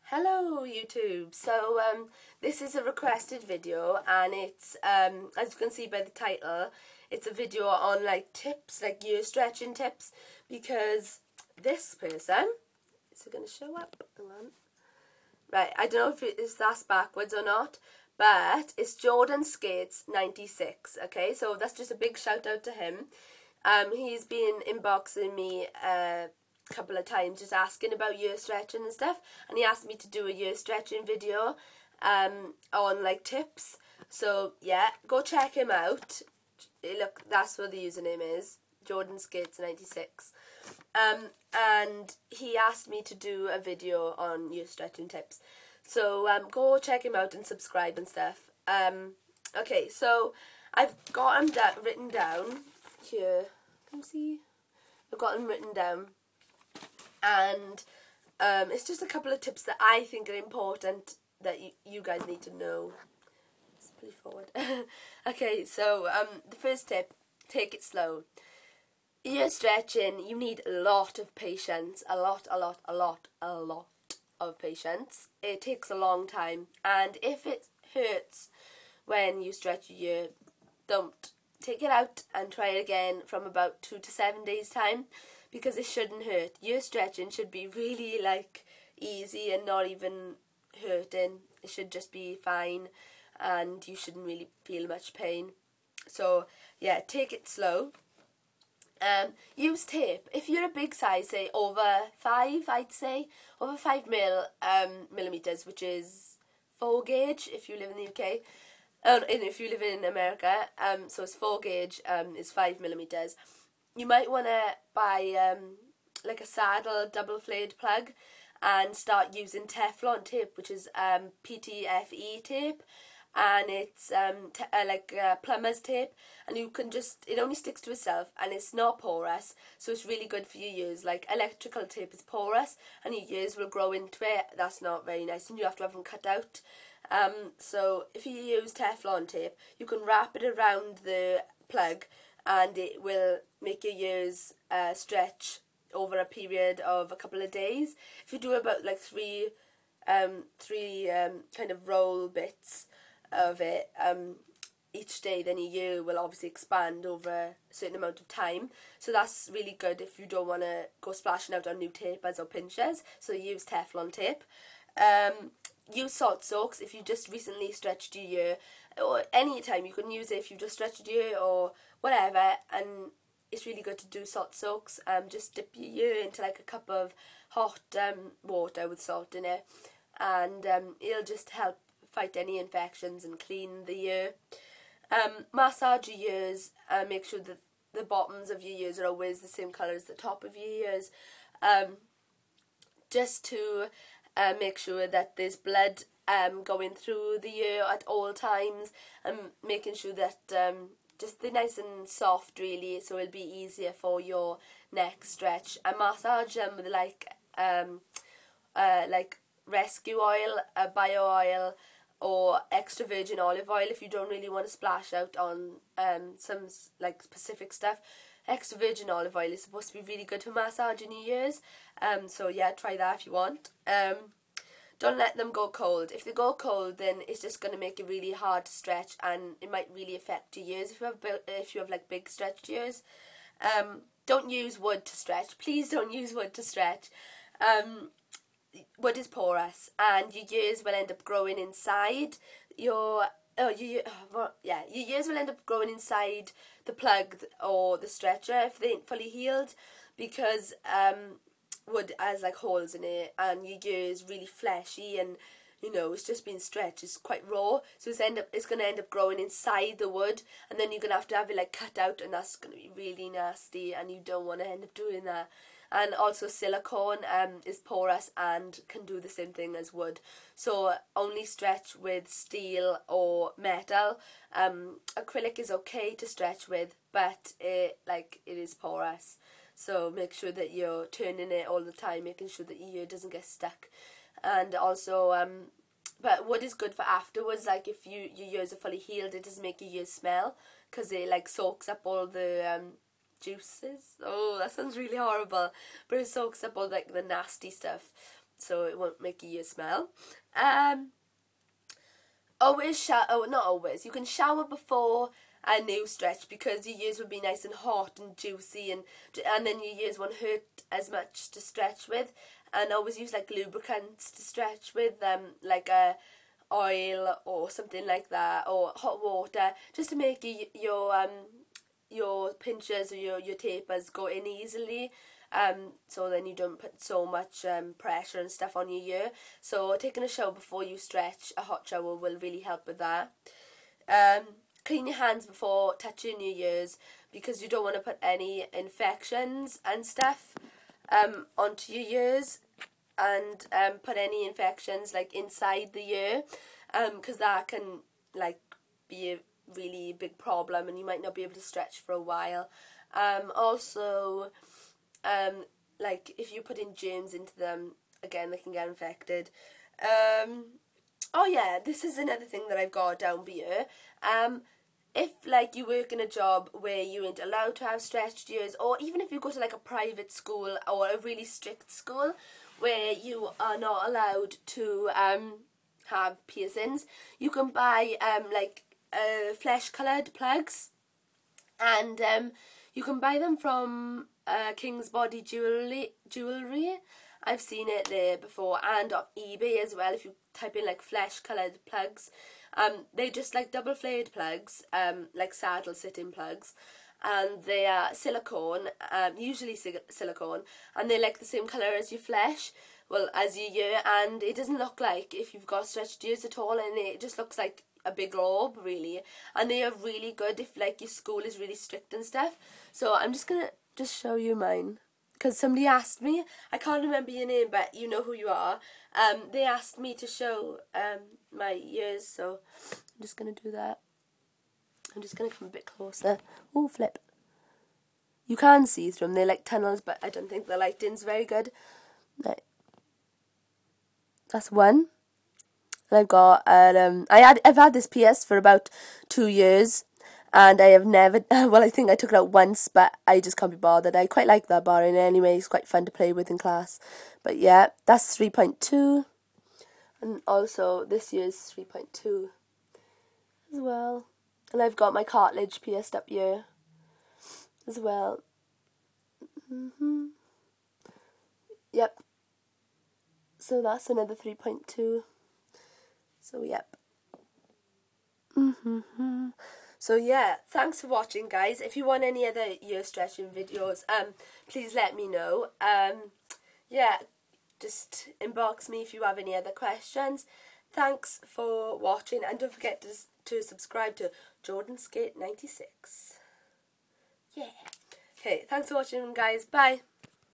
Hello YouTube. So this is a requested video, and it's as you can see by the title, it's a video on like tips, like your stretching tips, because this person, is it going to show up? Hang on. Right, I don't know if that's backwards or not, but it's Jordan Skates 96. Okay, so that's just a big shout out to him. He's been inboxing me couple of times just asking about year stretching and stuff, and he asked me to do a year stretching video on like tips. So yeah, go check him out. Look, that's what the username is, Jordan Skates 96. And he asked me to do a video on year stretching tips, so go check him out and subscribe and stuff. Okay, so I've got him written down here. Can you see? I've got them written down, and it's just a couple of tips that I think are important that you guys need to know. Let's put it forward. Okay, so the first tip: take it slow. Ear stretching, you need a lot of patience, a lot of patience. It takes a long time, and if it hurts when you stretch your ear, don't. Take it out and try it again from about 2 to 7 days time, because it shouldn't hurt. Your stretching should be really like easy and not even hurting. It should just be fine, and you shouldn't really feel much pain. So yeah, take it slow. Use tape. If you're a big size, say over 5, I'd say over 5 millimeters, which is 4 gauge if you live in the UK. And if you live in America, so it's 4 gauge, is 5 millimeters. You might want to buy like a saddle double flayed plug and start using Teflon tape, which is PTFE tape, and it's like plumber's tape, and you can just, it only sticks to itself and it's not porous, so it's really good for your ears. Like electrical tape is porous and your ears will grow into it. That's not very nice, and you have to have them cut out. So if you use Teflon tape, you can wrap it around the plug and it will make your ears stretch over a period of a couple of days. If you do about like three kind of roll bits of it each day, then your ear will obviously expand over a certain amount of time. So that's really good if you don't want to go splashing out on new tapers or pinchers, so use Teflon tape. Use salt soaks if you just recently stretched your ear, or any time you can use it if you just stretched your ear or whatever, and it's really good to do salt soaks. Just dip your ear into like a cup of hot water with salt in it, and it'll just help fight any infections and clean the ear. Massage your ears, make sure that the bottoms of your ears are always the same colour as the top of your ears, just to make sure that there's blood going through the ear at all times, and making sure that just they're nice and soft really, so it'll be easier for your neck stretch. And massage them with like rescue oil, bio oil, or extra virgin olive oil if you don't really want to splash out on some like specific stuff. Extra virgin olive oil is supposed to be really good for massaging your ears, so yeah, try that if you want. Don't let them go cold. If they go cold, then it's just going to make it really hard to stretch, and it might really affect your ears if you have like big stretched ears. Don't use wood to stretch. Please don't use wood to stretch. Wood is porous, and your ears will end up growing inside your ears will end up growing inside the plug or the stretcher if they ain't fully healed, because wood has like holes in it, and your ear is really fleshy, and you know it's just been stretched. It's quite raw, so it's gonna end up growing inside the wood, and then you're gonna have to have it like cut out, and that's gonna be really nasty, and you don't want to end up doing that. And also silicone is porous and can do the same thing as wood, so only stretch with steel or metal. Acrylic is okay to stretch with, but it is porous, so make sure that you're turning it all the time, making sure that your ear doesn't get stuck. And also but wood is good for afterwards, like if your ears are fully healed, it doesn't make your ears smell, because it like soaks up all the juices. Oh, that sounds really horrible, but it soaks up all like the nasty stuff. so it won't make your ears smell. Always not always. You can shower before a new stretch because your ears will be nice and hot and juicy, and then your ears won't hurt as much to stretch with. And always use like lubricants to stretch with, like a oil or something like that, or hot water, just to make your pinchers or your tapers go in easily. So then you don't put so much pressure and stuff on your ear. So taking a shower before you stretch, a hot shower, will really help with that. Clean your hands before touching your ears, because you don't want to put any infections and stuff onto your ears, and put any infections like inside the ear, because that can like be a really big problem, and you might not be able to stretch for a while. Also, like if you put in germs into them, again, they can get infected. Oh yeah, this is another thing that I've got down here. If like you work in a job where you ain't allowed to have stretched ears, or even if you go to like a private school or a really strict school where you are not allowed to have piercings, you can buy like flesh coloured plugs, and you can buy them from King's Body Jewellery. I've seen it there before, and on eBay as well. If you type in like flesh coloured plugs, they're just like double flared plugs, like saddle sitting plugs, and they are silicone, usually silicone, and they're like the same colour as your flesh, well, as your ear, and it doesn't look like if you've got stretched ears at all, and it just looks like a big orb really, and they are really good if like your school is really strict and stuff. So I'm just gonna show you mine, because somebody asked me, I can't remember your name, but you know who you are. They asked me to show my ears, so I'm just gonna do that. I'm just gonna come a bit closer. Oh, flip. You can see through them, they're like tunnels, but I don't think the lighting's very good. Right. That's one. And I've got I've had this PS for about 2 years, and I have never, well, I think I took it out once, but I just can't be bothered. I quite like that bar anyway. It's quite fun to play with in class. But yeah, that's 3.2, and also this year's 3.2 as well. And I've got my cartilage pierced up here as well. Yep. So that's another 3.2. So yep. So yeah, thanks for watching, guys. If you want any other ear stretching videos, please let me know. Yeah, just inbox me if you have any other questions. Thanks for watching, and don't forget to subscribe to Jordan Skate 96. Yeah. Okay, thanks for watching, guys. Bye.